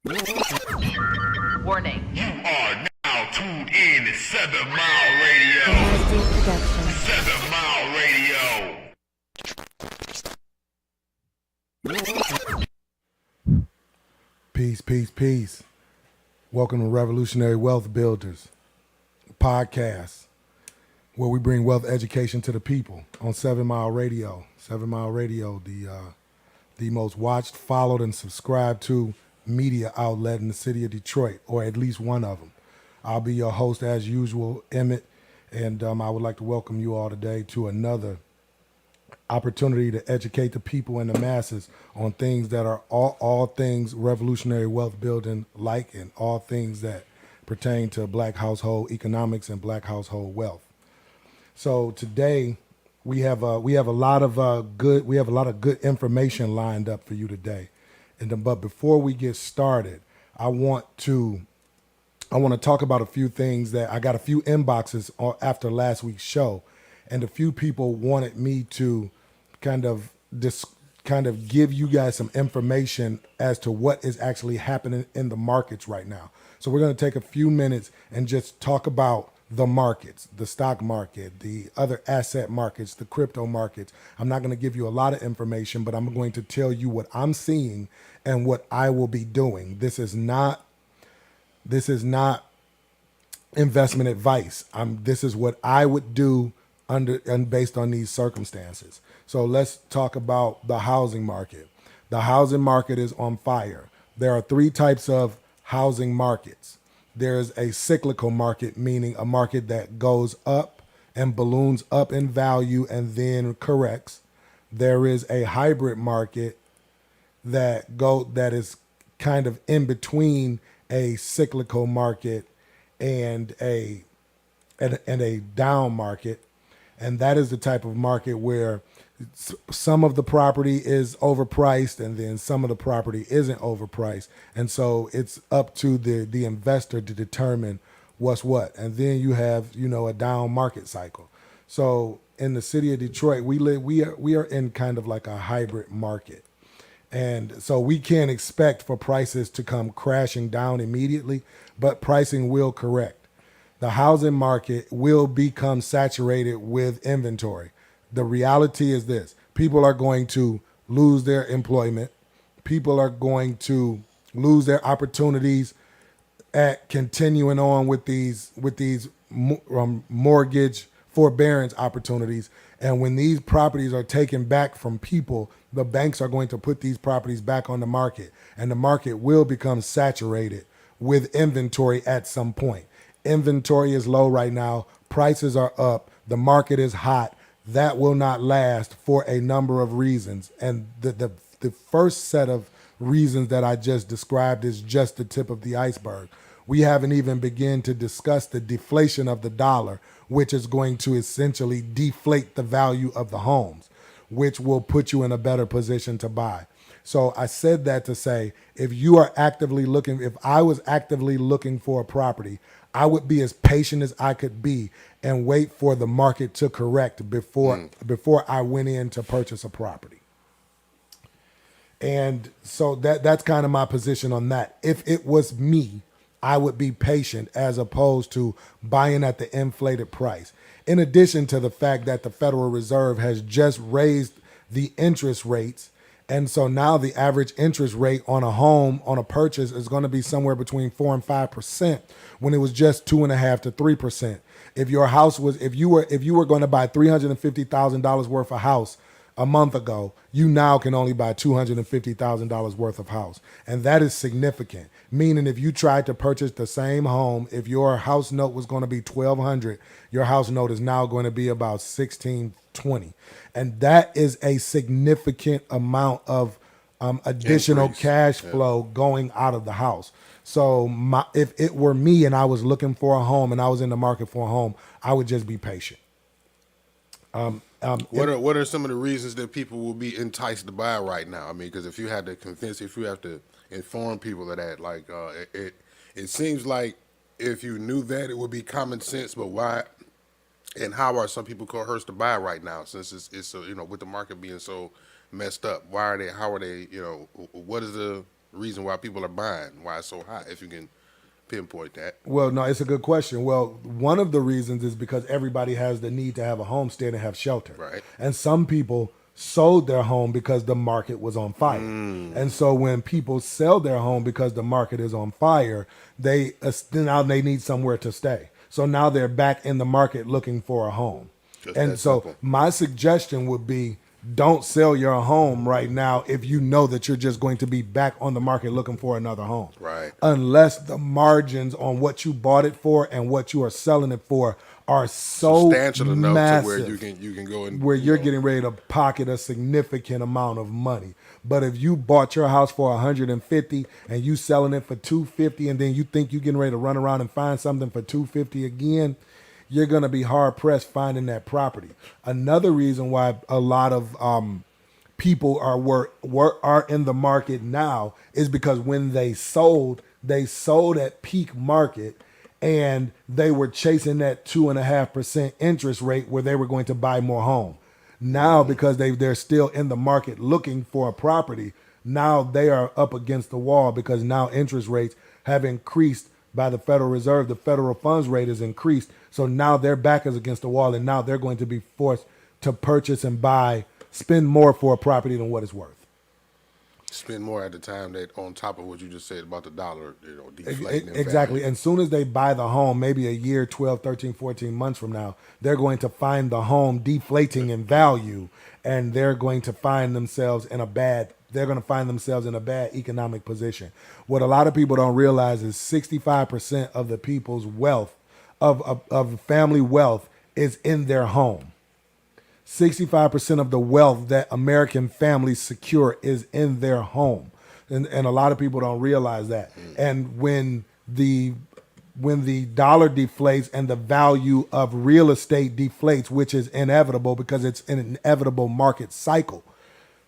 Warning. You are now tuned in to 7 Mile Radio. 7 Mile Radio. Peace, peace, peace. Welcome to Revolutionary Wealth Builders podcast, where we bring wealth education to the people on 7 Mile Radio. 7 Mile Radio, the most watched, followed, and subscribed to media outlet in the city of Detroit, or at least one of them. I'll be your host as usual, Emmett, and I would like to welcome you all today to another opportunity to educate the people and the masses on things that are all things revolutionary wealth building like, and all things that pertain to black household economics and black household wealth. So today we have a lot of good information lined up for you today. But before we get started, I want to talk about a few things that I got a few inboxes after last week's show, and a few people wanted me to kind of give you guys some information as to what is actually happening in the markets right now. So we're going to take a few minutes and just talk about the markets, the stock market, the other asset markets, the crypto markets. I'm not going to give you a lot of information, but I'm going to tell you what I'm seeing and what I will be doing. This is not investment advice. This is what I would do based on these circumstances. So let's talk about the housing market. The housing market is on fire. There are three types of housing markets. There's a cyclical market, meaning a market that goes up and balloons up in value and then corrects. There is a hybrid market that is kind of in between a cyclical market and a down market. And that is the type of market where some of the property is overpriced and then some of the property isn't overpriced. And so it's up to the investor to determine what's what. And then you have, a down market cycle. So in the city of Detroit, we are in kind of like a hybrid market. And so we can't expect for prices to come crashing down immediately, but pricing will correct. The housing market will become saturated with inventory. The reality is this: people are going to lose their employment. People are going to lose their opportunities at continuing on with these mortgage forbearance opportunities. And when these properties are taken back from people, the banks are going to put these properties back on the market, and the market will become saturated with inventory at some point. Inventory is low right now. Prices are up. The market is hot. That will not last for a number of reasons. And the first set of reasons that I just described is just the tip of the iceberg. We haven't even begun to discuss the deflation of the dollar, which is going to essentially deflate the value of the homes, which will put you in a better position to buy. So I said that to say, if I was actively looking for a property, I would be as patient as I could be and wait for the market to correct before I went in to purchase a property. And so that's kind of my position on that. If it was me, I would be patient as opposed to buying at the inflated price. In addition to the fact that the Federal Reserve has just raised the interest rates. And so now the average interest rate on a home, on a purchase, is going to be somewhere between 4% and 5% when it was just 2.5% to 3%. If you were going to buy $350,000 worth of house a month ago, you now can only buy $250,000 worth of house. And that is significant. Meaning if you tried to purchase the same home, if your house note was going to be $1,200, your house note is now going to be about $1,620. And that is a significant amount of additional cash flow going out of the house. So if it were me and I was looking for a home and I was in the market for a home, I would just be patient. What are some of the reasons that people will be enticed to buy right now? I mean, because if you have to inform people of that, like it seems like if you knew that, it would be common sense. But why and how are some people coerced to buy right now? Since it's so, with the market being so messed up, how are they? What is the reason why people are buying, why it's so high, if you can pinpoint that. Well, no, it's a good question. Well, one of the reasons is because everybody has the need to have a homestead and have shelter. Right. And some people sold their home because the market was on fire. And so when people sell their home because the market is on fire, now they need somewhere to stay. So now they're back in the market looking for a home. Just And that so simple. my suggestion would be, don't sell your home right now if you know that you're just going to be back on the market looking for another home. Right. Unless the margins on what you bought it for and what you are selling it for are so Substantial enough massive, to where you can go and where you're getting ready to pocket a significant amount of money. But if you bought your house for 150 and you selling it for 250, and then you think you're getting ready to run around and find something for 250 again, you're going to be hard pressed finding that property. Another reason why a lot of people are in the market now is because when they sold at peak market, and they were chasing that 2.5% interest rate where they were going to buy more home. Now, because they're still in the market looking for a property, now they are up against the wall because now interest rates have increased by the Federal Reserve. The federal funds rate is increased. So now their back is against the wall, and now they're going to be forced to purchase and spend more for a property than what it's worth. spend more at the time that on top of what you just said about the dollar, deflating. Exactly. And soon as they buy the home, maybe a year, 12, 13, 14 months from now, they're going to find the home deflating in value, and they're going to find themselves in a bad economic position. What a lot of people don't realize is 65% of the people's wealth, of family wealth, is in their home. 65% of the wealth that American families secure is in their home. And a lot of people don't realize that. And when the dollar deflates and the value of real estate deflates, which is inevitable because it's an inevitable market cycle,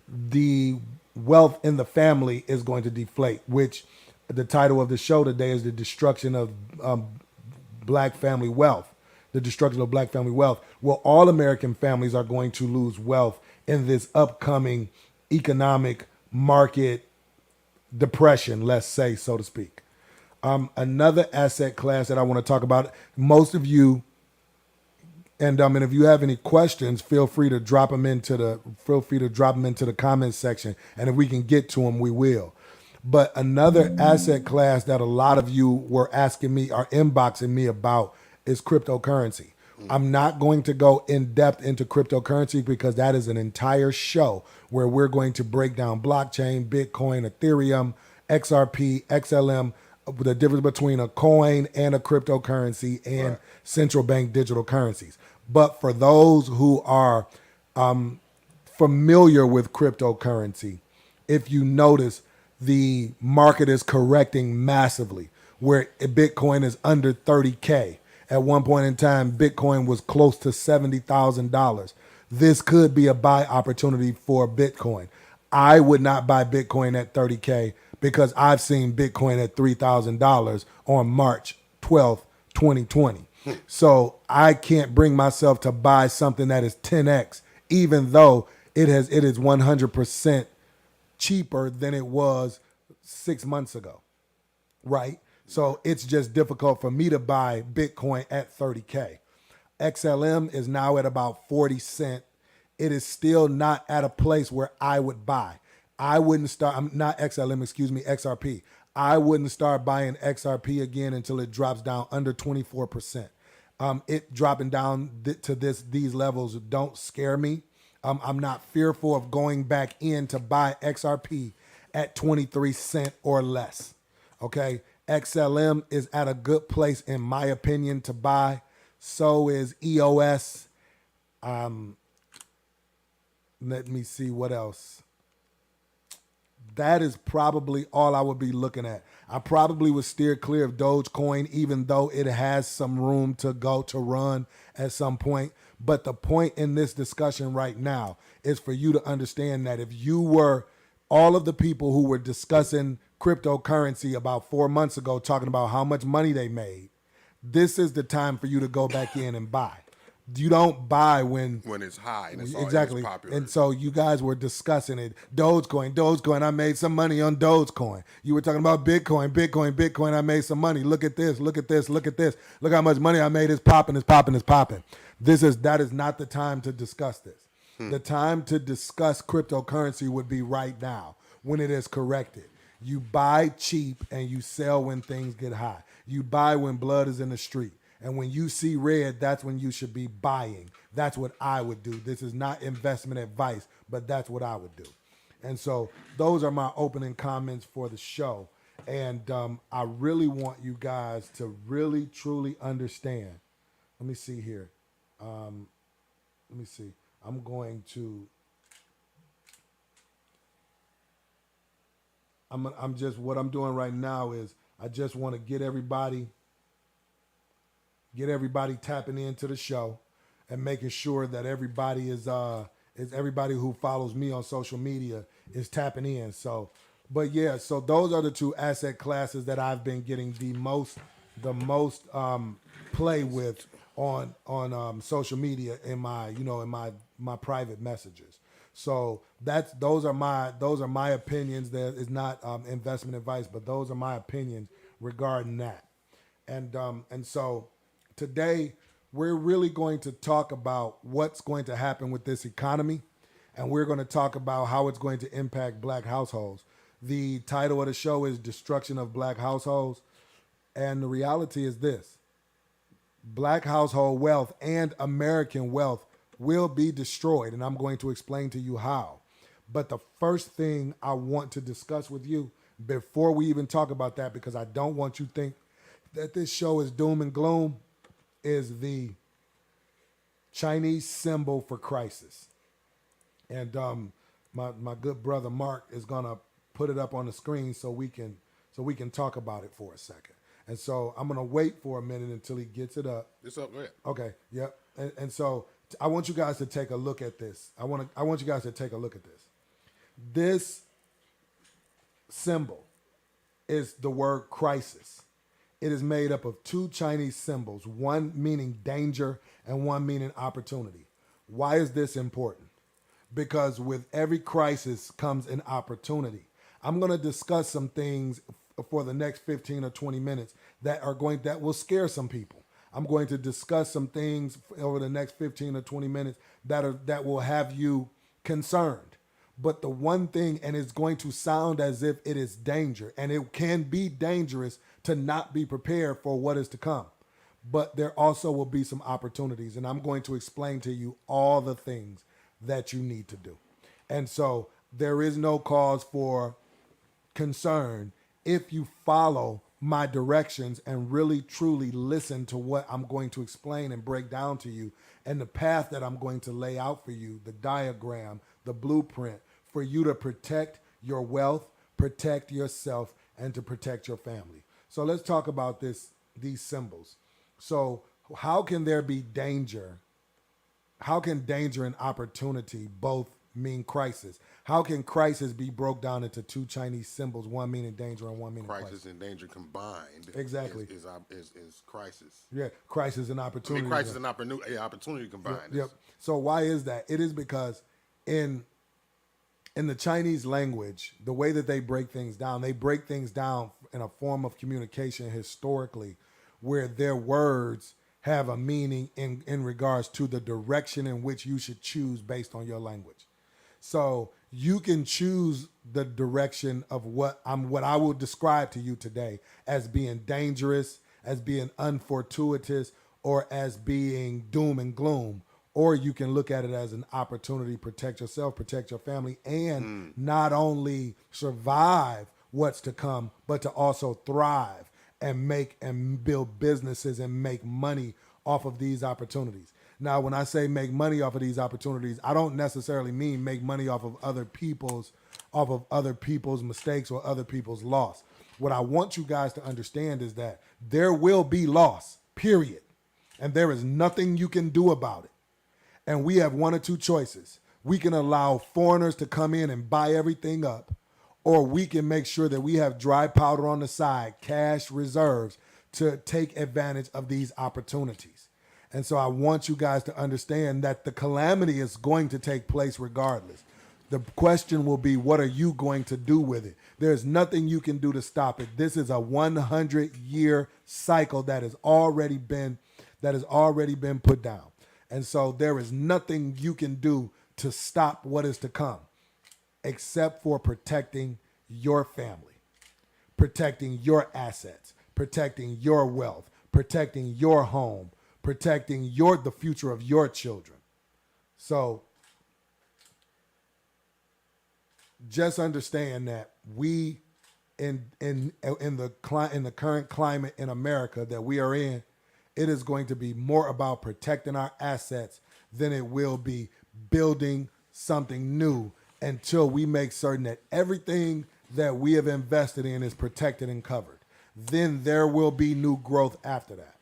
the wealth in the family is going to deflate, which the title of the show today is The Destruction of Black Family Wealth. The destruction of black family wealth. Well, all American families are going to lose wealth in this upcoming economic market depression, let's say, so to speak. Another asset class that I want to talk about, most of you, and if you have any questions, feel free to drop them into the comments section, and if we can get to them, we will. But another asset class that a lot of you were asking me or inboxing me about is cryptocurrency. I'm not going to go in depth into cryptocurrency because that is an entire show where we're going to break down blockchain, Bitcoin, Ethereum, XRP, XLM, the difference between a coin and a cryptocurrency and central bank digital currencies. But for those who are familiar with cryptocurrency, if you notice, the market is correcting massively, where Bitcoin is under 30K. At one point in time, Bitcoin was close to $70,000. This could be a buy opportunity for Bitcoin. I would not buy Bitcoin at 30K because I've seen Bitcoin at $3,000 on March 12th, 2020. So I can't bring myself to buy something that is 10x, even though it is 100% cheaper than it was 6 months ago, right? So it's just difficult for me to buy Bitcoin at 30K. XLM is now at about 40 cents. It is still not at a place where I would buy. I wouldn't start, XRP. I wouldn't start buying XRP again until it drops down under 24%. It dropping down to these levels don't scare me. I'm not fearful of going back in to buy XRP at 23 cents or less. Okay. XLM is at a good place, in my opinion, to buy. So is EOS. Let me see what else. That is probably all I would be looking at. I probably would steer clear of Dogecoin, even though it has some room to go to run at some point. But the point in this discussion right now is for you to understand that if you were all of the people who were discussing cryptocurrency about 4 months ago, talking about how much money they made, this is the time for you to go back in and buy. You don't buy when it's high and it's exactly. popular. And so you guys were discussing it. Dogecoin. I made some money on Dogecoin. You were talking about Bitcoin. I made some money. Look at this. Look how much money I made. It's popping. That is not the time to discuss this. The time to discuss cryptocurrency would be right now when it is corrected. You buy cheap and you sell when things get high. You buy when blood is in the street. And when you see red, that's when you should be buying. That's what I would do. This is not investment advice, but that's what I would do. And so those are my opening comments for the show. And I really want you guys to really, truly understand. Let me see here. Let me see. I'm going to... I'm just... What I'm doing right now is I just want to get everybody tapping into the show and making sure that everybody is everybody who follows me on social media is tapping in. So, but yeah, so those are the two asset classes that I've been getting the most play with on social media in my private messages. So those are my opinions. That is not investment advice, but those are my opinions regarding that. And so today, we're really going to talk about what's going to happen with this economy, and we're going to talk about how it's going to impact black households. The title of the show is Destruction of Black Households, and the reality is this. Black household wealth and American wealth will be destroyed, and I'm going to explain to you how. But the first thing I want to discuss with you before we even talk about that, because I don't want you to think that this show is doom and gloom, is the Chinese symbol for crisis. And my good brother Mark is gonna put it up on the screen so we can talk about it for a second. And so I'm gonna wait for a minute until he gets it up. It's up there. Okay, yep. And so I want you guys to take a look at this. I want you guys to take a look at this. This symbol is the word crisis. It is made up of two Chinese symbols, one meaning danger and one meaning opportunity. Why is this important? Because with every crisis comes an opportunity. I'm going to discuss some things for the next 15 or 20 minutes that will scare some people. I'm going to discuss some things over the next 15 or 20 minutes that will have you concerned. But the one thing, and it's going to sound as if it is danger, and it can be dangerous to not be prepared for what is to come. But there also will be some opportunities, and I'm going to explain to you all the things that you need to do. And so there is no cause for concern if you follow my directions and really truly listen to what I'm going to explain and break down to you, and the path that I'm going to lay out for you, the diagram, the blueprint for you to protect your wealth, protect yourself, and to protect your family. So let's talk about these symbols. So how can there be danger? How can danger and opportunity both mean crisis? How can crisis be broke down into two Chinese symbols, one meaning danger and one meaning crisis? Crisis and danger combined. Exactly. Is crisis. Yeah, crisis and opportunity. Crisis and opportunity combined. Yep. So why is that? It is because in the Chinese language, the way that they break things down in a form of communication historically, where their words have a meaning in regards to the direction in which you should choose based on your language. So you can choose the direction of what I will describe to you today as being dangerous, as being unfortuitous, or as being doom and gloom. Or you can look at it as an opportunity to protect yourself, protect your family, and not only survive what's to come, but to also thrive and make and build businesses and make money off of these opportunities. Now, when I say make money off of these opportunities, I don't necessarily mean make money off of other people's mistakes or other people's loss. What I want you guys to understand is that there will be loss, period. And there is nothing you can do about it. And we have one or two choices. We can allow foreigners to come in and buy everything up, or we can make sure that we have dry powder on the side, cash reserves, to take advantage of these opportunities. And so I want you guys to understand that the calamity is going to take place regardless. The question will be, what are you going to do with it? There's nothing you can do to stop it. This is a 100-year cycle that has already been put down. And so there is nothing you can do to stop what is to come except for protecting your family, protecting your assets, protecting your wealth, protecting your home, protecting the future of your children. So just understand that we in the current climate in America that we are in, it is going to be more about protecting our assets than it will be building something new until we make certain that everything that we have invested in is protected and covered. Then there will be new growth after that.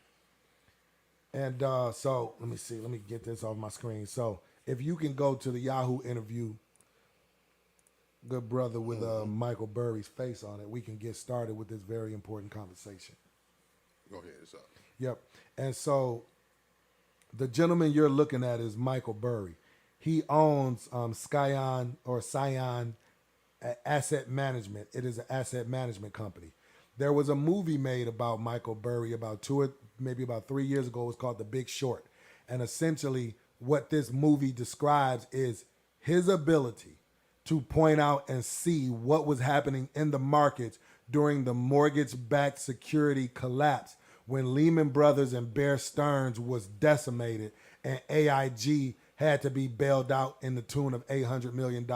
And so let me see. Let me get this off my screen. So if you can go to the Yahoo interview, good brother, with Michael Burry's face on it, we can get started with this very important conversation. Go ahead, it's up. Yep. And so the gentleman you're looking at is Michael Burry. He owns Scion Asset Management. It is an asset management company. There was a movie made about Michael Burry about 3 years ago. It was called The Big Short. And essentially what this movie describes is his ability to point out and see what was happening in the markets during the mortgage-backed security collapse when Lehman Brothers and Bear Stearns was decimated and AIG had to be bailed out in the tune of $800 million,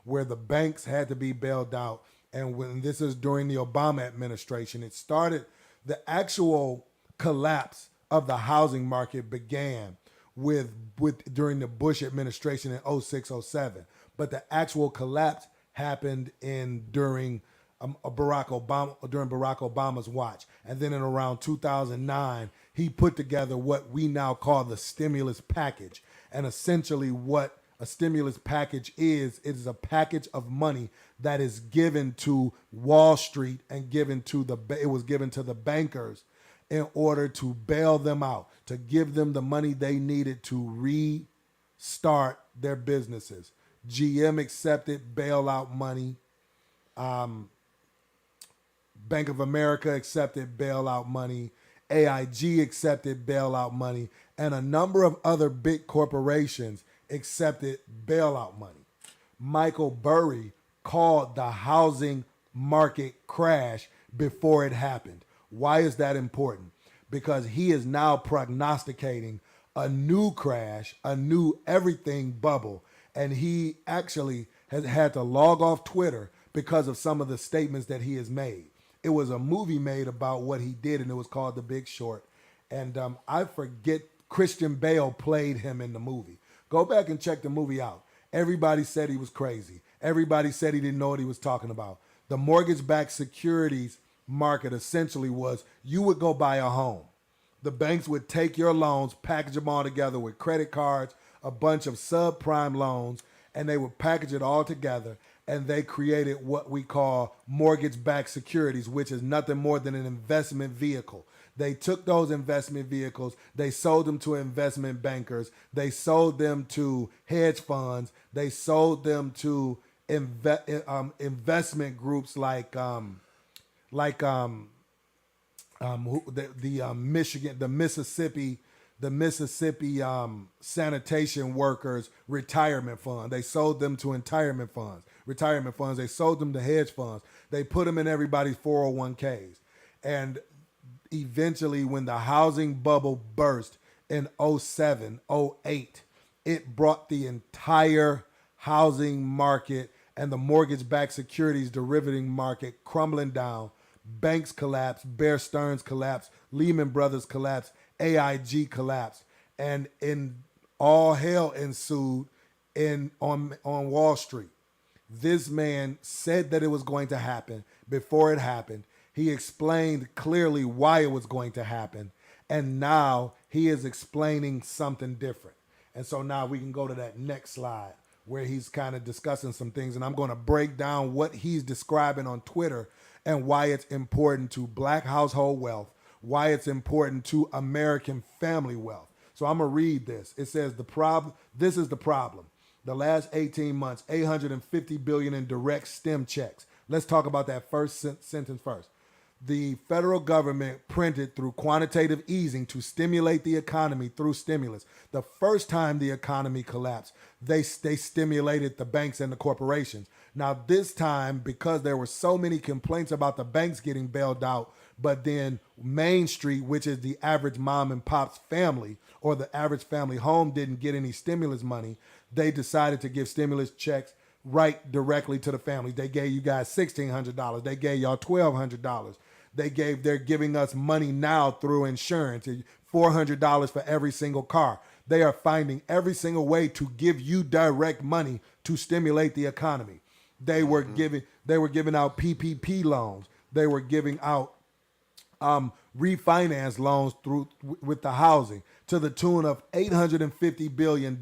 where the banks had to be bailed out. And when this is during the Obama administration, it started, the actual collapse of the housing market began with during the Bush administration in 06, 07. But the actual collapse happened during Barack Obama's watch. And then in around 2009, he put together what we now call the stimulus package. And essentially what a stimulus package is, it is a package of money that is given to Wall Street and it was given to the bankers in order to bail them out, to give them the money they needed to restart their businesses. GM accepted bailout money. Bank of America accepted bailout money. AIG accepted bailout money. And a number of other big corporations accepted bailout money. Michael Burry called the housing market crash before it happened. Why is that important? Because he is now prognosticating a new crash, a new everything bubble. And he actually has had to log off Twitter because of some of the statements that he has made. It was a movie made about what he did, and it was called The Big Short. And I forget, Christian Bale played him in the movie. Go back and check the movie out. Everybody said he was crazy. Everybody said he didn't know what he was talking about. The mortgage-backed securities market essentially was, you would go buy a home. The banks would take your loans, package them all together with credit cards, a bunch of subprime loans, and they would package it all together, and they created what we call mortgage-backed securities, which is nothing more than an investment vehicle. They took those investment vehicles, they sold them to investment bankers, they sold them to hedge funds, they sold them to investment groups like the Mississippi sanitation workers retirement fund. They sold them to retirement funds. They sold them to hedge funds. They put them in everybody's 401ks. And eventually, when the housing bubble burst in 07, 08, it brought the entire housing market and the mortgage-backed securities derivative market crumbling down. Banks collapsed, Bear Stearns collapsed, Lehman Brothers collapsed, AIG collapsed, and all hell ensued on Wall Street. This man said that it was going to happen before it happened. He explained clearly why it was going to happen, and now he is explaining something different. And so now we can go to that next slide where he's kind of discussing some things, and I'm going to break down what he's describing on Twitter and why it's important to black household wealth, why it's important to American family wealth. So I'm going to read this. It says this is the problem. The last 18 months, $850 billion in direct stim checks. Let's talk about that first sentence first. The federal government printed through quantitative easing to stimulate the economy through stimulus. The first time the economy collapsed, they stimulated the banks and the corporations. Now this time, because there were so many complaints about the banks getting bailed out, but then Main Street, which is the average mom and pop's family or the average family home, didn't get any stimulus money, they decided to give stimulus checks right directly to the families. They gave you guys $1,600. They gave y'all $1,200. They're giving us money now through insurance, $400 for every single car. They are finding every single way to give you direct money to stimulate the economy. They were giving out PPP loans. They were giving out refinance loans with the housing to the tune of $850 billion,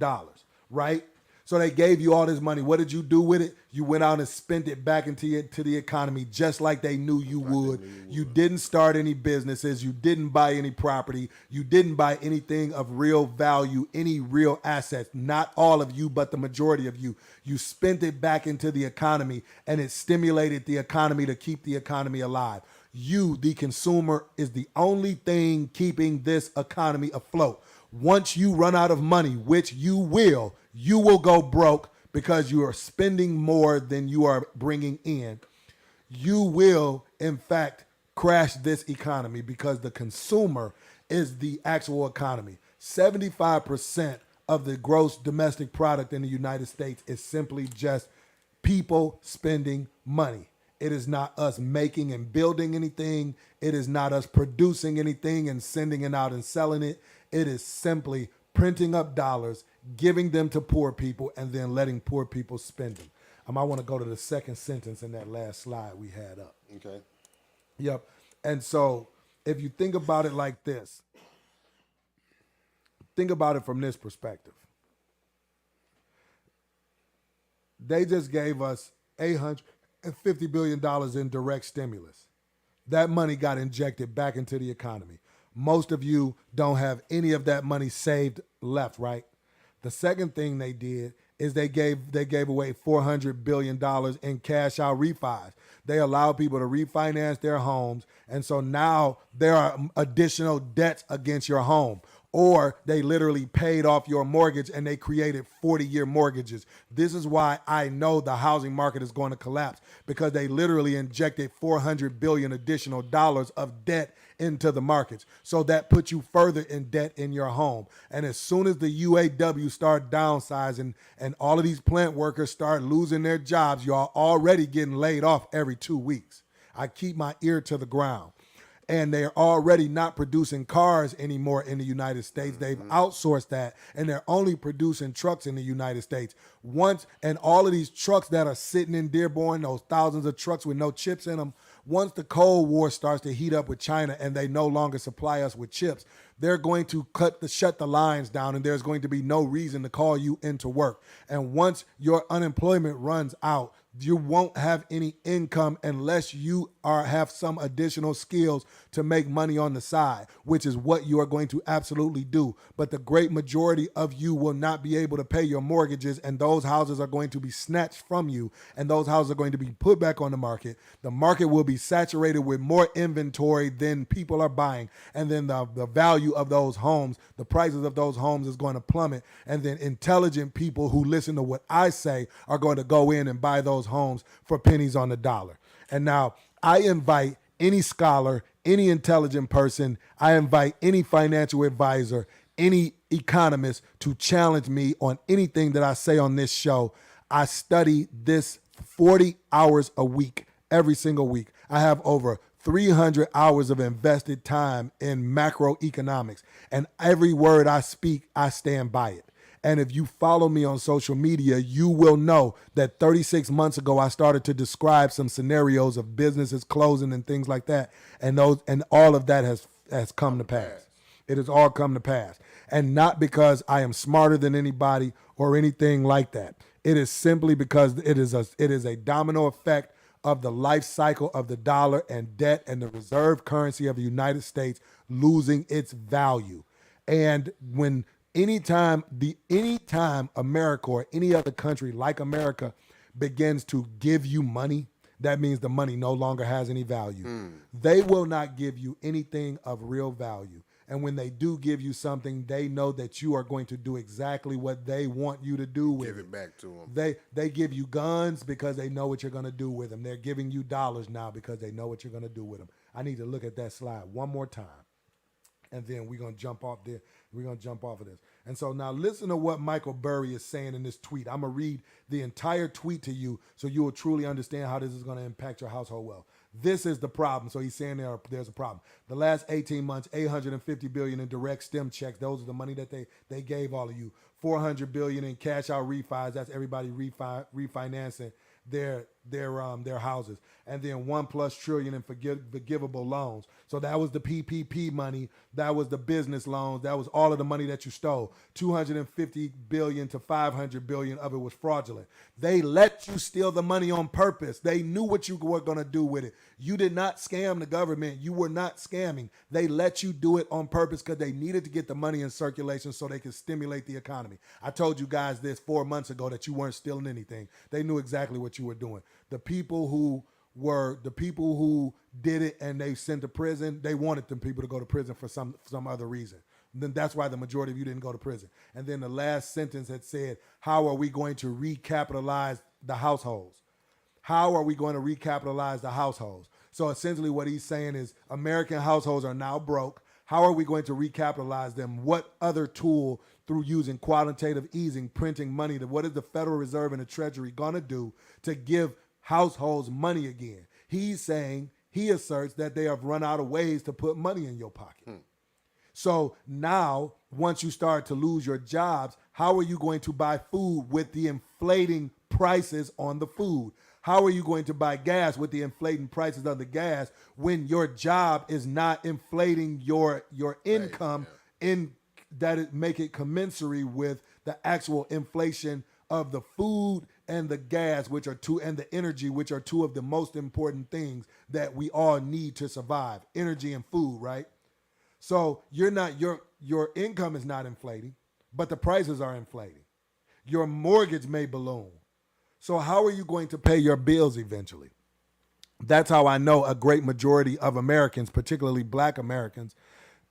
right? So they gave you all this money. What did you do with it? You went out and spent it back into the economy just like they knew you would. You didn't start any businesses. You didn't buy any property. You didn't buy anything of real value, any real assets. Not all of you, but the majority of you. You spent it back into the economy, and it stimulated the economy to keep the economy alive. You, the consumer, is the only thing keeping this economy afloat. Once you run out of money, which you will go broke because you are spending more than you are bringing in. You will, in fact, crash this economy because the consumer is the actual economy. 75% of the gross domestic product in the United States is simply just people spending money. It is not us making and building anything. It is not us producing anything and sending it out and selling it. It is simply printing up dollars, giving them to poor people, and then letting poor people spend them. I might want to go to the second sentence in that last slide we had up. Okay. Yep. And so if you think about it like this, think about it from this perspective. They just gave us $850 billion in direct stimulus. That money got injected back into the economy. Most of you don't have any of that money saved left, right? The second thing they did is they gave away $400 billion in cash out refis. They allowed people to refinance their homes. And so now there are additional debts against your home. Or they literally paid off your mortgage and they created 40-year mortgages. This is why I know the housing market is going to collapse, because they literally injected $400 billion additional dollars of debt into the markets. So that puts you further in debt in your home. And as soon as the UAW start downsizing and all of these plant workers start losing their jobs, y'all already getting laid off every 2 weeks. I keep my ear to the ground. And they're already not producing cars anymore in the United States. They've outsourced that, and they're only producing trucks in the United States. And all of these trucks that are sitting in Dearborn, those thousands of trucks with no chips in them, once the Cold War starts to heat up with China and they no longer supply us with chips, they're going to shut the lines down, and there's going to be no reason to call you into work. And once your unemployment runs out, you won't have any income unless you have some additional skills to make money on the side, which is what you are going to absolutely do. But the great majority of you will not be able to pay your mortgages, and those houses are going to be snatched from you, and those houses are going to be put back on the market. The market will be saturated with more inventory than people are buying, and then the value of those homes, the prices of those homes is going to plummet, and then intelligent people who listen to what I say are going to go in and buy those homes for pennies on the dollar. And now I invite any scholar, any intelligent person, I invite any financial advisor, any economist to challenge me on anything that I say on this show. I study this 40 hours a week, every single week. I have over 300 hours of invested time in macroeconomics, and every word I speak, I stand by it. And if you follow me on social media, you will know that 36 months ago, I started to describe some scenarios of businesses closing and things like that. And all of that has come to pass. It has all come to pass. And not because I am smarter than anybody or anything like that. It is simply because it is a domino effect of the life cycle of the dollar and debt and the reserve currency of the United States losing its value. And when anytime America or any other country like America begins to give you money, that means the money no longer has any value. They will not give you anything of real value. And when they do give you something, they know that you are going to do exactly what they want you to do with Give it back to them. They give you guns because they know what you're going to do with them. They're giving you dollars now because they know what you're going to do with them. I need to look at that slide one more time. And then we're going to jump off there. We're going to jump off of this. And so now listen to what Michael Burry is saying in this tweet. I'm going to read the entire tweet to you so you will truly understand how this is going to impact your household wealth. This is the problem. So he's saying there's a problem. The last 18 months, $850 billion in direct stem checks. Those are the money that they gave all of you. $400 billion in cash out refis. That's everybody refinancing their houses. And then $1+ trillion in forgivable loans. So that was the PPP money. That was the business loans. That was all of the money that you stole. $250 billion to $500 billion of it was fraudulent. They let you steal the money on purpose. They knew what you were going to do with it. You did not scam the government. You were not scamming. They let you do it on purpose because they needed to get the money in circulation so they could stimulate the economy. I told you guys this 4 months ago that you weren't stealing anything. They knew exactly what you were doing. The people who did it and they sent to prison, they wanted them people to go to prison for some other reason. Then that's why the majority of you didn't go to prison. And then the last sentence had said, how are we going to recapitalize the households? How are we going to recapitalize the households? So essentially what he's saying is American households are now broke. How are we going to recapitalize them? What other tool through using quantitative easing, printing money, what is the Federal Reserve and the Treasury going to do to give households money again? He's saying, he asserts that they have run out of ways to put money in your pocket. So now, once you start to lose your jobs, how are you going to buy food with the inflating prices on the food? How are you going to buy gas with the inflating prices of the gas when your job is not inflating your income in that it make it commensurate with the actual inflation of the food and the gas, which are two, and the energy, which are two of the most important things that we all need to survive, energy and food, right? So your income is not inflating, but the prices are inflating. Your mortgage may balloon. So how are you going to pay your bills eventually? That's how I know a great majority of Americans, particularly Black Americans,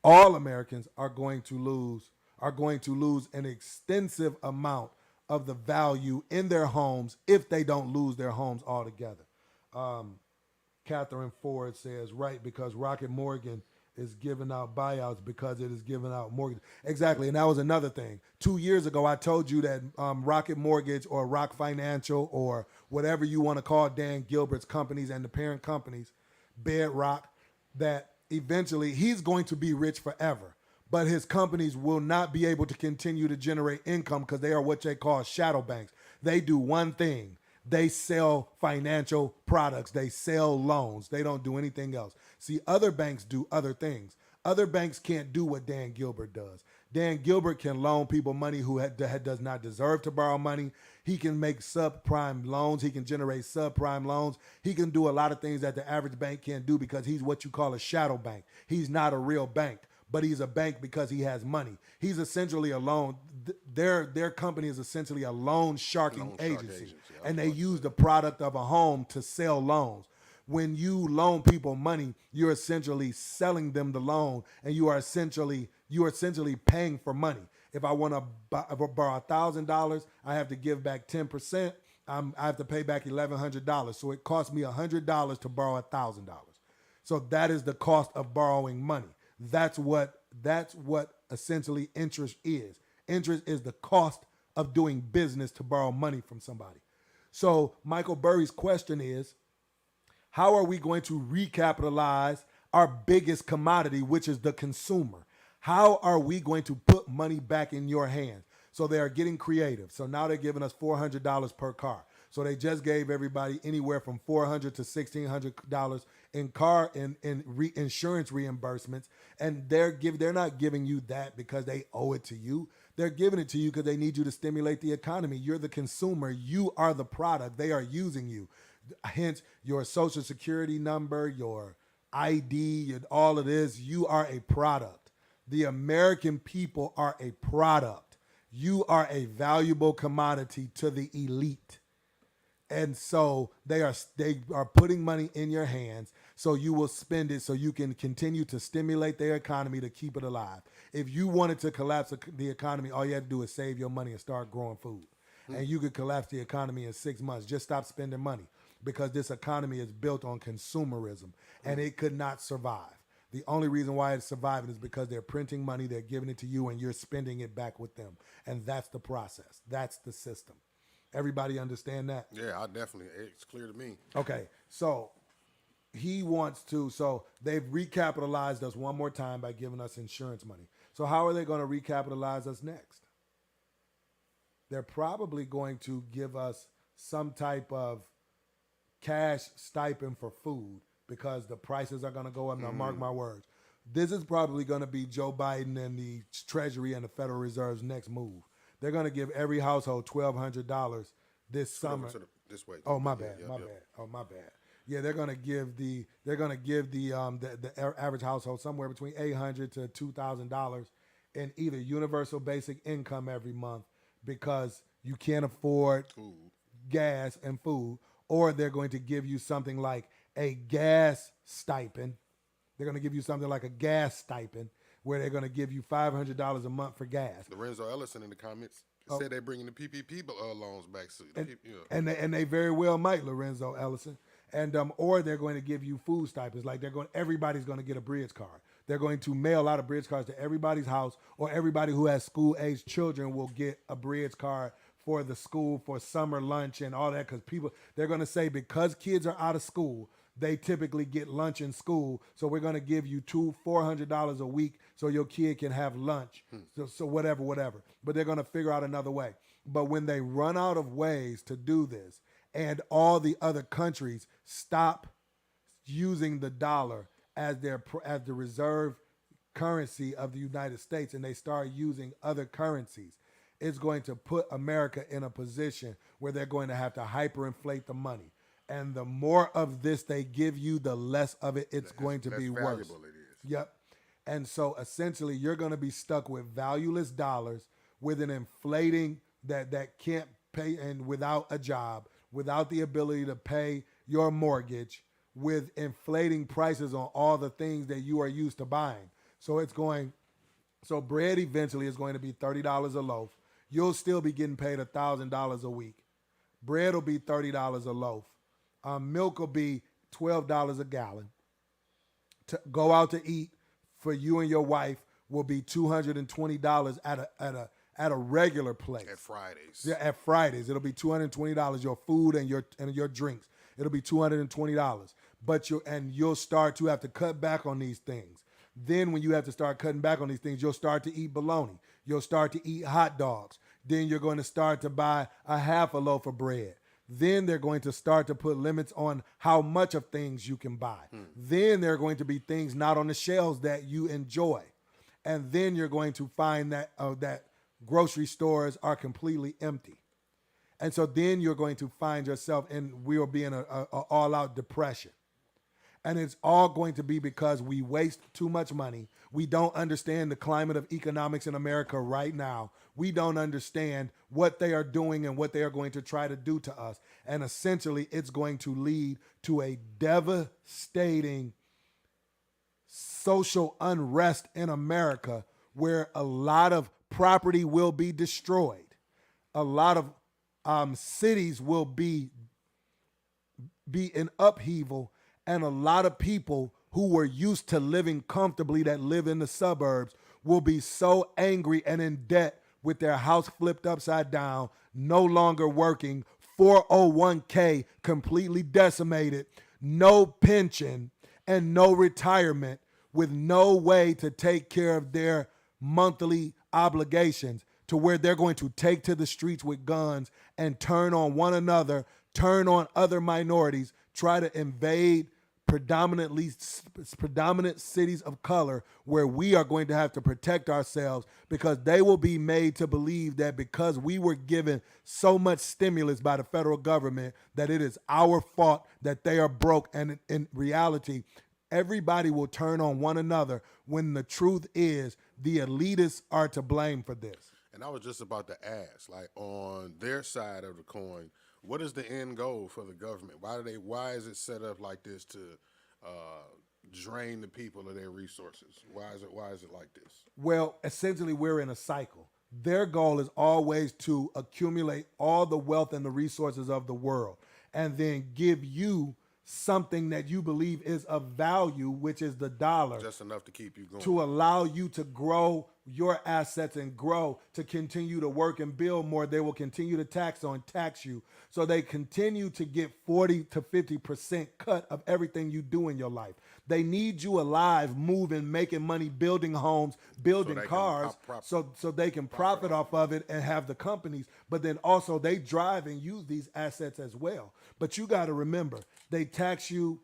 all Americans are going to lose an extensive amount of the value in their homes if they don't lose their homes altogether. Catherine Ford says, right, because Rocket Morgan is giving out buyouts because it is giving out mortgage. Exactly, and that was another thing. 2 years ago, I told you that Rocket Mortgage or Rock Financial or whatever you want to call Dan Gilbert's companies and the parent companies, Bedrock, that eventually he's going to be rich forever. But his companies will not be able to continue to generate income because they are what they call shadow banks. They do one thing. They sell financial products. They sell loans. They don't do anything else. See, other banks do other things. Other banks can't do what Dan Gilbert does. Dan Gilbert can loan people money who does not deserve to borrow money. He can make subprime loans. He can generate subprime loans. He can do a lot of things that the average bank can't do because he's what you call a shadow bank. He's not a real bank, but he's a bank because he has money. He's essentially a loan. Their company is essentially a loan sharking agency, and they use the product of a home to sell loans. When you loan people money, you're essentially selling them the loan, and you are essentially paying for money. If I want to borrow $1,000, I have to give back 10%. I have to pay back $1,100. So it costs me $100 to borrow $1,000. So that is the cost of borrowing money. That's what essentially interest is. Interest is the cost of doing business to borrow money from somebody. So Michael Burry's question is, how are we going to recapitalize our biggest commodity, which is the consumer? How are we going to put money back in your hands? So they are getting creative. So now they're giving us $400 per car. So they just gave everybody anywhere from $400 to $1,600 in car and insurance reimbursements, and they're not giving you that because they owe it to you. They're giving it to you because they need you to stimulate the economy. You're the consumer. You are the product. They are using you. Hence, your social security number, your ID, all of this. You are a product. The American people are a product. You are a valuable commodity to the elite. And so they are putting money in your hands so you will spend it so you can continue to stimulate their economy to keep it alive. If you wanted to collapse the economy, all you have to do is save your money and start growing food. And you could collapse the economy in 6 months. Just stop spending money because this economy is built on consumerism and it could not survive. The only reason why it's surviving is because they're printing money, they're giving it to you, and you're spending it back with them. And that's the process. That's the system. Everybody understand that? Yeah, I definitely. It's clear to me. Okay, so he wants to, so they've recapitalized us one more time by giving us insurance money. So how are they going to recapitalize us next? They're probably going to give us some type of cash stipend for food because the prices are going to go up. Now, mark my words. This is probably going to be Joe Biden and the Treasury and the Federal Reserve's next move. They're going to give every household $1,200 this summer. This way. Oh, my bad. Oh, my bad. Yeah, they're going to give the average household somewhere between $800 to $2,000 in either universal basic income every month because you can't afford gas and food, or they're going to give you something like a gas stipend. They're going to give you something like a gas stipend where they're going to give you $500 a month for gas. Lorenzo Ellison in the comments said they're bringing the PPP loans back. So and they very well might, Lorenzo Ellison. And or they're going to give you food stipends. Like everybody's going to get a bridge card. They're going to mail out a bridge cards to everybody's house, or everybody who has school-aged children will get a bridge card for the school for summer lunch and all that. Because they're going to say because kids are out of school, they typically get lunch in school. So we're going to give you $400 a week so your kid can have lunch. So whatever. But they're going to figure out another way. But when they run out of ways to do this and all the other countries stop using the dollar as the reserve currency of the United States and they start using other currencies, it's going to put America in a position where they're going to have to hyperinflate the money. And the more of this they give you, the less of it's going to be worse. Valuable it is. Yep. And so essentially you're going to be stuck with valueless dollars, with an inflating that can't pay, and without a job, without the ability to pay your mortgage, with inflating prices on all the things that you are used to buying. So bread eventually is going to be $30 a loaf. You'll still be getting paid $1,000 a week. Bread will be $30 a loaf. Milk will be $12 a gallon. To go out to eat for you and your wife will be $220 at a regular place. At Fridays. Yeah, at Fridays it'll be $220. Your food and your drinks. It'll be $220. But you'll start to have to cut back on these things. Then when you have to start cutting back on these things, you'll start to eat bologna. You'll start to eat hot dogs. Then you're going to start to buy a half a loaf of bread. Then they're going to start to put limits on how much of things you can buy. Then there are going to be things not on the shelves that you enjoy. And then you're going to find that grocery stores are completely empty. And so then you're going to find yourself we'll be in a all-out depression. And it's all going to be because we waste too much money. We don't understand the climate of economics in America right now. We don't understand what they are doing and what they are going to try to do to us. And essentially, it's going to lead to a devastating social unrest in America where a lot of property will be destroyed. A lot of cities will be in upheaval. And a lot of people who were used to living comfortably that live in the suburbs will be so angry and in debt with their house flipped upside down, no longer working, 401k completely decimated, no pension and no retirement, with no way to take care of their monthly obligations, to where they're going to take to the streets with guns and turn on one another, turn on other minorities, try to invade predominant cities of color where we are going to have to protect ourselves, because they will be made to believe that because we were given so much stimulus by the federal government that it is our fault that they are broke. And in reality, everybody will turn on one another when the truth is the elitists are to blame for this. And I was just about to ask, like on their side of the coin, what is the end goal for the government? Why is it set up like this to drain the people of their resources? Why is it like this? Well, essentially, we're in a cycle. Their goal is always to accumulate all the wealth and the resources of the world and then give you something that you believe is of value, which is the dollar, Just enough to keep you going. to allow you to grow your assets and grow, to continue to work and build more. They will continue to tax you. So they continue to get 40 to 50% cut of everything you do in your life. They need you alive, moving, making money, building homes, building they can cars, so they can profit off of it and have the companies. But then also they drive and use these assets as well. But you got to remember, they tax you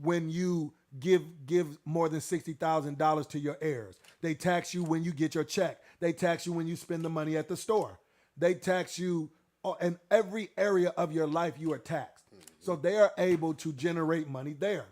when you give more than $60,000 to your heirs. They tax you when you get your check. They tax you when you spend the money at the store. They tax you in every area of your life. You are taxed. So they are able to generate money there.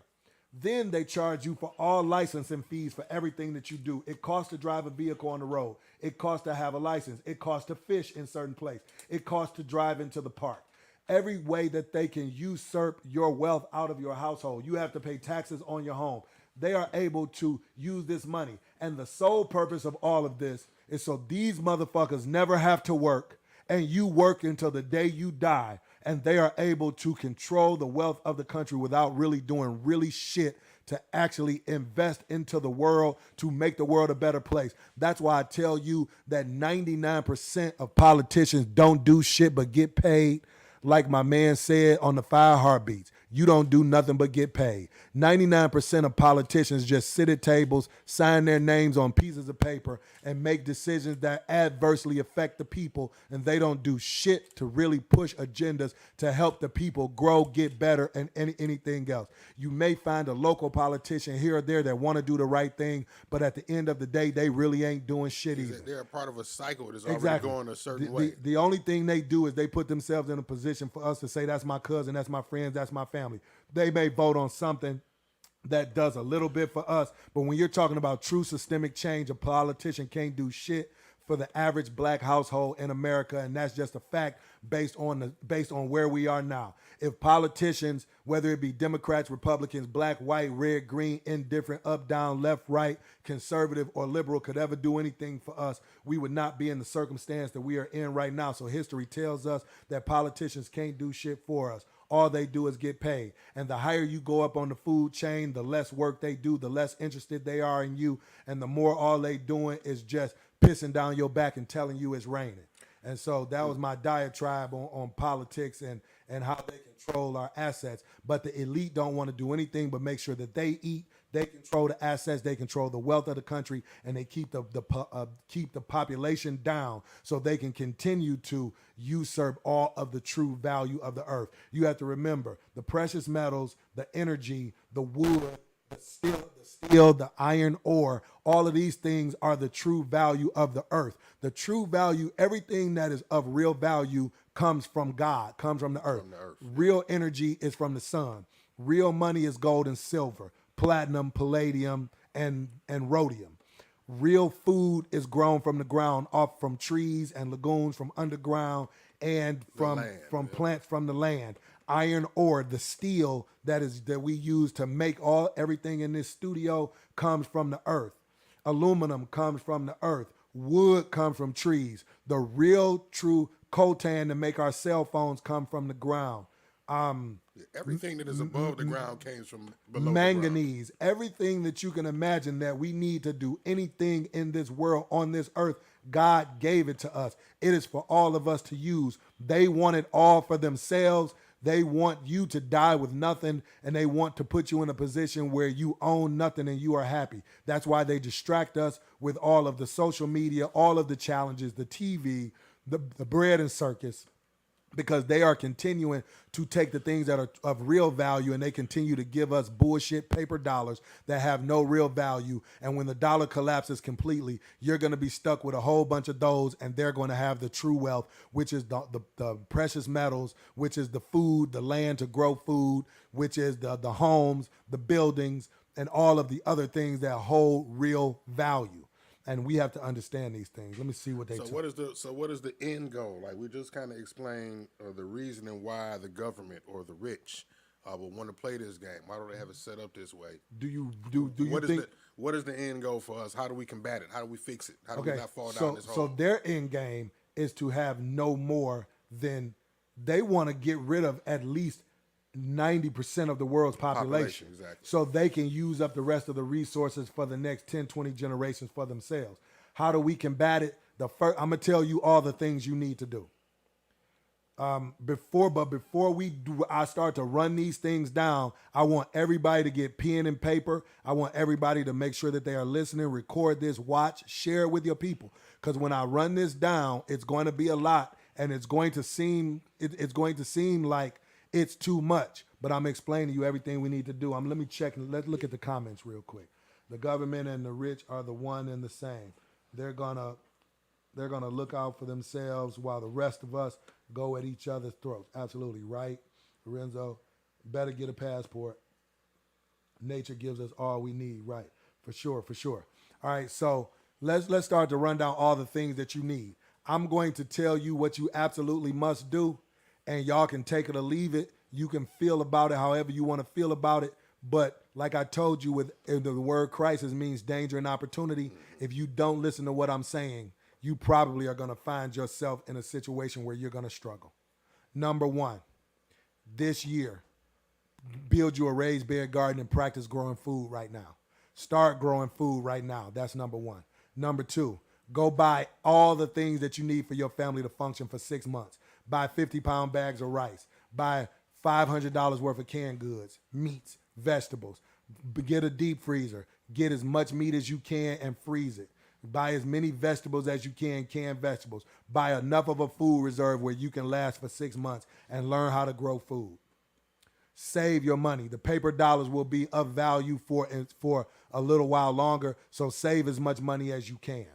Then they charge you for all licensing fees for everything that you do. It costs to drive a vehicle on the road. It costs to have a license. It costs to fish in certain place. It costs to drive into the park. Every way that they can usurp your wealth out of your household, you have to pay taxes on your home. They are able to use this money. And the sole purpose of all of this is so these motherfuckers never have to work, and you work until the day you die, and they are able to control the wealth of the country without really doing really shit to actually invest into the world to make the world a better place. That's why I tell you that 99% of politicians don't do shit but get paid. Like my man said on the 5 Heartbeats, you don't do nothing but get paid. 99% of politicians just sit at tables, sign their names on pieces of paper, and make decisions that adversely affect the people, and they don't do shit to really push agendas to help the people grow, get better, and anything else. You may find a local politician here or there that want to do the right thing, but at the end of the day, they really ain't doing shit either. They're a part of a cycle that's already going a certain way. The only thing they do is they put themselves in a position for us to say, that's my cousin, that's my friends, that's my family. They may vote on something that does a little bit for us, but when you're talking about true systemic change, a politician can't do shit for the average black household in America, and that's just a fact based on where we are now. If politicians, whether it be Democrats, Republicans, black, white, red, green, indifferent, up, down, left, right, conservative, or liberal, could ever do anything for us, we would not be in the circumstance that we are in right now. So history tells us that politicians can't do shit for us. All they do is get paid. And the higher you go up on the food chain, the less work they do, the less interested they are in you, and the more all they doing is just pissing down your back and telling you it's raining. And so that was my diatribe on politics and how they control our assets. But the elite don't want to do anything but make sure that they eat, they control the assets, they control the wealth of the country, and they keep the population down so they can continue to usurp all of the true value of the earth. You have to remember the precious metals, the energy, the wood, the steel, the iron ore, all of these things are the true value of the earth. The true value, everything that is of real value comes from God, comes from the earth. Real energy is from the sun. Real money is gold and silver, platinum, palladium, and rhodium. Real food is grown from the ground, off from trees and lagoons, from underground, and from plants from the land. Iron ore, the steel that we use to make everything in this studio, comes from the earth. Aluminum comes from the earth. Wood comes from trees. The real true coltan to make our cell phones come from the ground. Everything that is above the ground came from below Manganese, everything that you can imagine that we need to do anything in this world, on this earth, God gave it to us. It is for all of us to use. They want it all for themselves. They want you to die with nothing, and they want to put you in a position where you own nothing and you are happy. That's why they distract us with all of the social media, all of the challenges, the TV, the bread and circus, because they are continuing to take the things that are of real value, and they continue to give us bullshit paper dollars that have no real value. And when the dollar collapses completely, you're going to be stuck with a whole bunch of those, and they're going to have the true wealth, which is the precious metals, which is the food, the land to grow food, which is the homes, the buildings, and all of the other things that hold real value. And we have to understand these things. Let me see what they So tell. what is the end goal? Like we just kind of explained the reasoning why the government or the rich would want to play this game. Why do they have it set up this way? Do you think? What is the end goal for us? How do we combat it? How do we fix it? How do we Okay, not fall down so this hole? their end game is to have no more than they want to get rid of at least 90% of the world's population. Exactly. So they can use up the rest of the resources for the next 10, 20 generations for themselves. How do we combat it? I'm gonna tell you all the things you need to do. Before I start to run these things down, I want everybody to get pen and paper. I want everybody to make sure that they are listening, record this, watch, share it with your people. Because when I run this down, it's going to be a lot, and it's going to seem like it's too much. But I'm explaining to you everything we need to do. Let me check and let's look at the comments real quick. The government and the rich are the one and the same. They're gonna look out for themselves while the rest of us go at each other's throats. Absolutely right, Lorenzo. Better get a passport. Nature gives us all we need. Right, for sure. All right, so let's start to run down all the things that you need. I'm going to tell you what you absolutely must do, and y'all can take it or leave it. You can feel about it however you want to feel about it. But like I told you, with the word crisis means danger and opportunity. If you don't listen to what I'm saying, you probably are going to find yourself in a situation where you're going to struggle. Number one, this year, build you a raised bed garden and practice growing food right now. Start growing food right now. That's number one. Number two, go buy all the things that you need for your family to function for 6 months. Buy 50-pound bags of rice. Buy $500 worth of canned goods, meats, vegetables. Get a deep freezer. Get as much meat as you can and freeze it. Buy as many vegetables as you can, canned vegetables. Buy enough of a food reserve where you can last for 6 months and learn how to grow food. Save your money. The paper dollars will be of value for a little while longer, so save as much money as you can.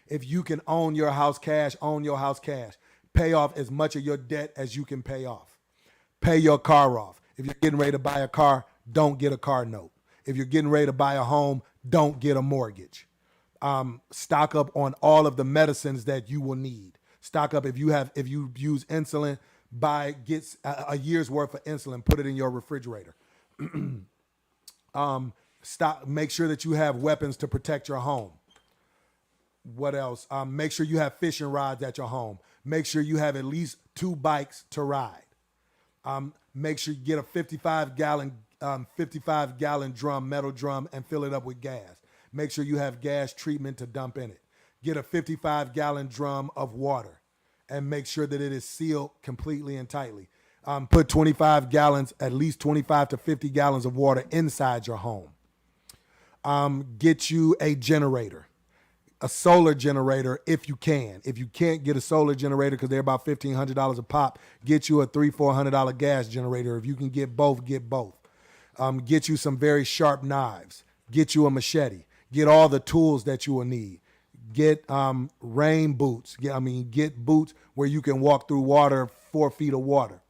If you can own your house cash, own your house cash. Pay off as much of your debt as you can pay off. Pay your car off. If you're getting ready to buy a car, don't get a car note. If you're getting ready to buy a home, don't get a mortgage. Stock up on all of the medicines that you will need. Stock up if you use insulin, get a year's worth of insulin, put it in your refrigerator. Make sure that you have weapons to protect your home. What else? Make sure you have fishing rods at your home. Make sure you have at least 2 bikes to ride. Make sure you get a 55-gallon metal drum, and fill it up with gas. Make sure you have gas treatment to dump in it. Get a 55-gallon drum of water, and make sure that it is sealed completely and tightly. Put 25 gallons, at least 25 to 50 gallons of water inside your home. Get you a generator. A solar generator if you can. If you can't get a solar generator because they're about $1,500 a pop, get you a $300-400 gas generator. If you can get both, get both. Get you some very sharp knives. Get you a machete. Get all the tools that you will need. Get rain boots. Get boots where you can walk through water, 4 feet of water.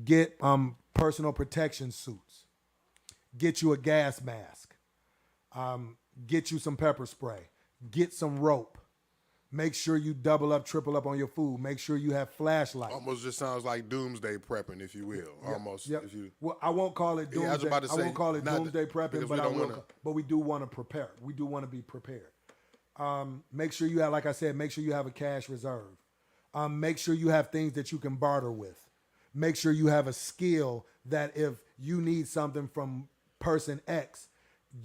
Get personal protection suits. Get you a gas mask. Get you some pepper spray. Get some rope. Make sure you double up, triple up on your food. Make sure you have flashlights. Almost just sounds like doomsday prepping, if you will. Almost. Yep. If you. Well, I won't call it doomsday. I was about to say, I won't call it doomsday prepping, but we do want to prepare. We do want to be prepared. Make sure you have, like I said, make sure you have a cash reserve. Make sure you have things that you can barter with. Make sure you have a skill that if you need something from person X,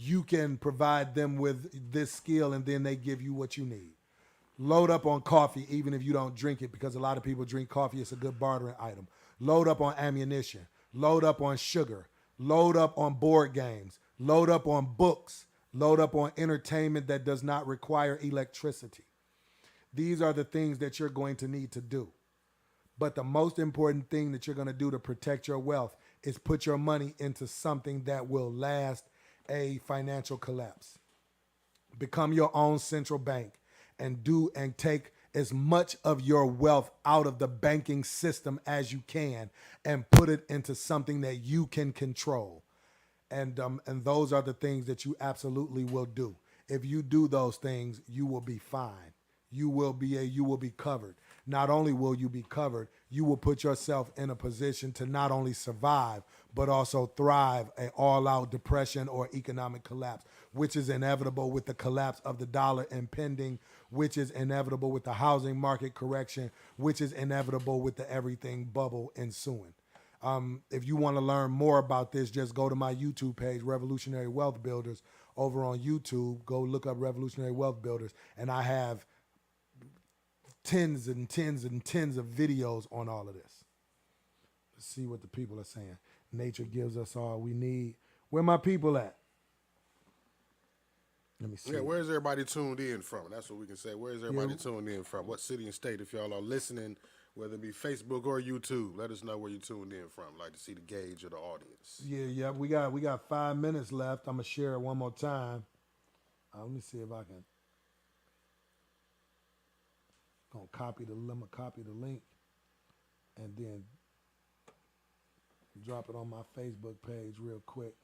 you can provide them with this skill, and then they give you what you need. Load up on coffee, even if you don't drink it, because a lot of people drink coffee. It's a good bartering item. Load up on ammunition. Load up on sugar. Load up on board games. Load up on books. Load up on entertainment that does not require electricity. These are the things that you're going to need to do. But the most important thing that you're going to do to protect your wealth is put your money into something that will last a financial collapse. Become your own central bank and take as much of your wealth out of the banking system as you can and put it into something that you can control. And those are the things that you absolutely will do. If you do those things, you will be fine. You will be covered. Not only will you be covered, you will put yourself in a position to not only survive, but also thrive an all-out depression or economic collapse, which is inevitable with the collapse of the dollar impending, which is inevitable with the housing market correction, which is inevitable with the everything bubble ensuing. If you want to learn more about this, just go to my YouTube page, Revolutionary Wealth Builders, over on YouTube. Go look up Revolutionary Wealth Builders, and I have tens and tens and tens of videos on all of this. Let's see what the people are saying. Nature gives us all we need. Where my people at? Let me see. Yeah, where's everybody tuned in from? That's what we can say. Where's everybody tuned in from? What city and state? If y'all are listening, whether it be Facebook or YouTube, let us know where you tuned in from. I'd like to see the gauge of the audience. Yeah. We got 5 minutes left. I'm gonna share it one more time. Let me see if I can. Gonna copy the link, and then drop it on my Facebook page real quick,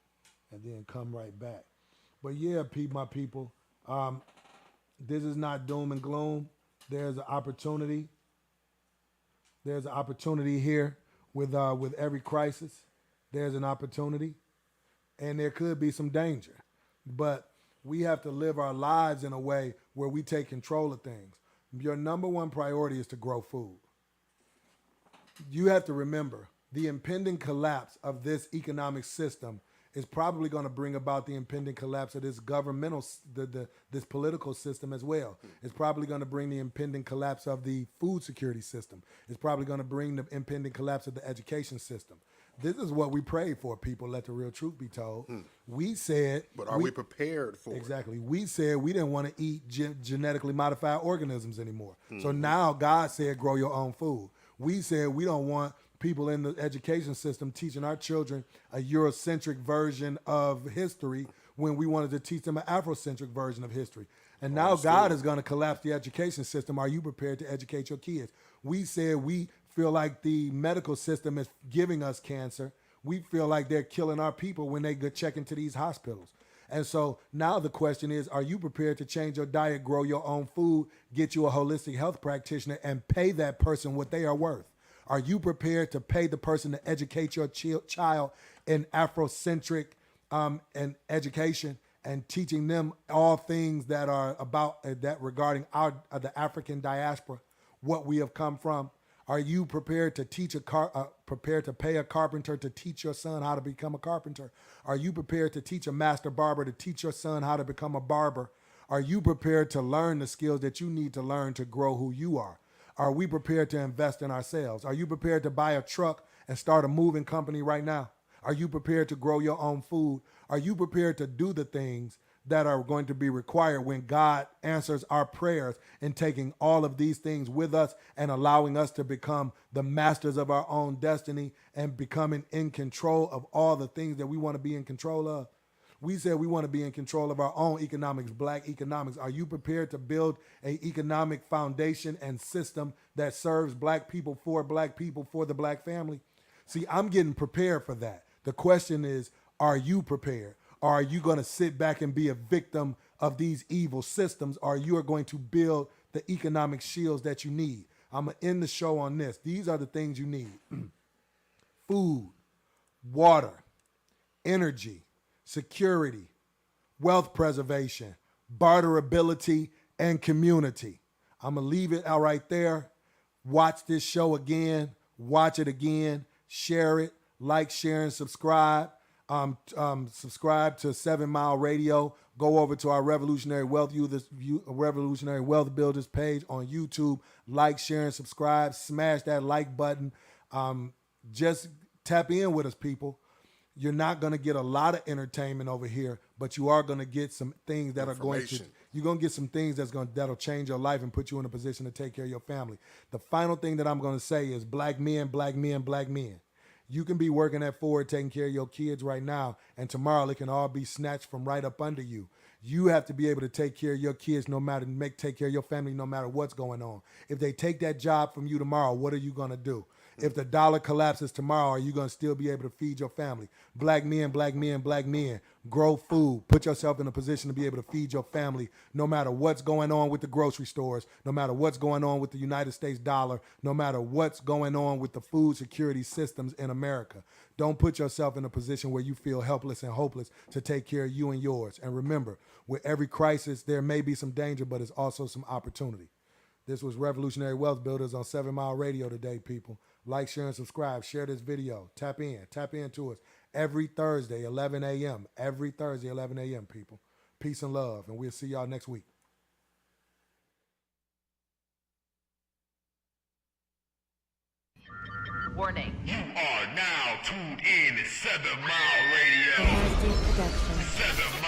and then come right back. But yeah, my people, this is not doom and gloom. There's an opportunity. There's an opportunity here with every crisis. There's an opportunity, and there could be some danger. But we have to live our lives in a way where we take control of things. Your number one priority is to grow food. You have to remember the impending collapse of this economic system is probably going to bring about the impending collapse of this governmental, this political system as well. It's probably going to bring the impending collapse of the food security system. It's probably going to bring the impending collapse of the education system. This is what we prayed for, people. Let the real truth be told. We said... But are we prepared for it? Exactly. We said we didn't want to eat genetically modified organisms anymore. So now God said, grow your own food. We said we don't want people in the education system teaching our children a Eurocentric version of history when we wanted to teach them an Afrocentric version of history. And now God is going to collapse the education system. Are you prepared to educate your kids? We said we feel like the medical system is giving us cancer. We feel like they're killing our people when they go check into these hospitals. And so now the question is, are you prepared to change your diet, grow your own food, get you a holistic health practitioner, and pay that person what they are worth? Are you prepared to pay the person to educate your child in Afrocentric and education and teaching them all things that are about that regarding the African diaspora, what we have come from? Are you prepared to teach prepared to pay a carpenter to teach your son how to become a carpenter? Are you prepared to teach a master barber to teach your son how to become a barber? Are you prepared to learn the skills that you need to learn to grow who you are? Are we prepared to invest in ourselves? Are you prepared to buy a truck and start a moving company right now? Are you prepared to grow your own food? Are you prepared to do the things that are going to be required when God answers our prayers in taking all of these things with us and allowing us to become the masters of our own destiny and becoming in control of all the things that we want to be in control of? We said we want to be in control of our own economics, black economics. Are you prepared to build an economic foundation and system that serves black people, for the black family? See, I'm getting prepared for that. The question is, are you prepared? Or are you going to sit back and be a victim of these evil systems? Or you are going to build the economic shields that you need? I'm going to end the show on this. These are the things you need. Food, water, energy, security, wealth preservation, barterability, and community. I'm going to leave it out right there. Watch this show again. Watch it again. Share it. Like, share, and subscribe. Subscribe to 7 Mile Radio. Go over to our Revolutionary Wealth Builders page on YouTube. Like, share, and subscribe. Smash that like button. Just tap in with us, people. You're not going to get a lot of entertainment over here, but you are going to get some things that are going to, you're going to get some things that'll change your life and put you in a position to take care of your family. The final thing that I'm going to say is black men, black men, black men. You can be working at Ford taking care of your kids right now, and tomorrow it can all be snatched from right up under you. You have to be able to take care of your kids take care of your family no matter what's going on. If they take that job from you tomorrow, what are you going to do? If the dollar collapses tomorrow, are you going to still be able to feed your family? Black men, black men, black men, grow food. Put yourself in a position to be able to feed your family no matter what's going on with the grocery stores, no matter what's going on with the United States dollar, no matter what's going on with the food security systems in America. Don't put yourself in a position where you feel helpless and hopeless to take care of you and yours. And remember, with every crisis, there may be some danger, but it's also some opportunity. This was Revolutionary Wealth Builders on 7 Mile Radio today, people. Like, share, and subscribe. Share this video. Tap into us every Thursday, 11 a.m. Every Thursday, 11 a.m., people. Peace and love, and we'll see y'all next week. Warning. You are now tuned in to 7 Mile Radio. 7